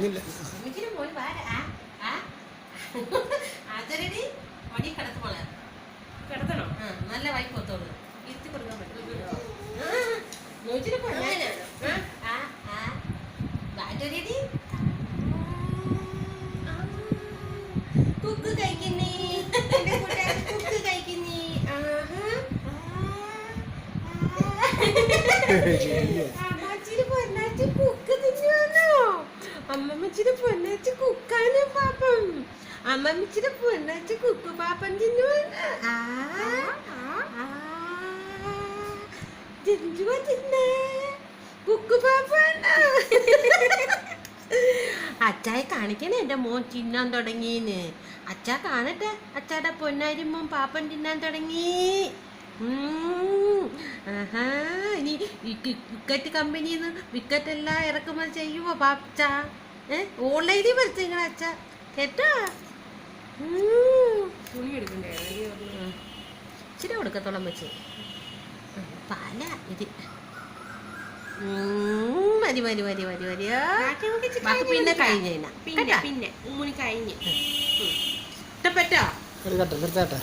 അറിഞ്ഞില്ല. കിടത്തണോ? നല്ല വായിപ്പോത്തോളൂ. ഇരുത്തി കൊടുക്കാൻ പറ്റും. കുക്ക് കഴിക്കുന്നേ, കുക്ക് കഴിക്കുന്നേ. അമ്മച്ചിരി പൊന്നാച്ചി കുക്ക് തിന്നുവാണോ? അമ്മമ്മച്ചിരി പൊന്നാച്ചി കുക്കാണ് പാപ്പം. അമ്മമ്മച്ചിരി പൊന്നാച്ചി കുക്ക് പാപ്പം തിന്നുവാണ്. എന്തുവാ തിന്നേ? കുക്ക് പാപ്പാണ്. അച്ചായ കാണിക്കണേ എന്റെ മോൻ തിന്നാൻ തുടങ്ങീന്ന്. അച്ഛാ കാണട്ടെ, അച്ചാടെ പൊന്നാരി മോൻ പാപ്പൻ തിന്നാൻ തുടങ്ങി. ഇനി വിക്കറ്റ് കമ്പനിന്ന് വിക്കറ്റ് എല്ലാം ഇറക്കുമതി ചെയ്യുമോ പാപ്പച്ച? ഓൺലൈനിൽ വരുത്തിങ്ങള അച്ഛ കേട്ടോ. തുണി എടുക്കണ്ടേ? ഇച്ചിരി കൊടുക്കത്തോളം വെച്ച് പല ഇത് മതി മതി മതി മതി മതിയോ. ബാക്കി പിന്നെ കഴിഞ്ഞ പിന്നെ ഉമ്മുനി കഴിഞ്ഞ് ഇഷ്ടപ്പെട്ടോ? നിർത്താട്ടെ.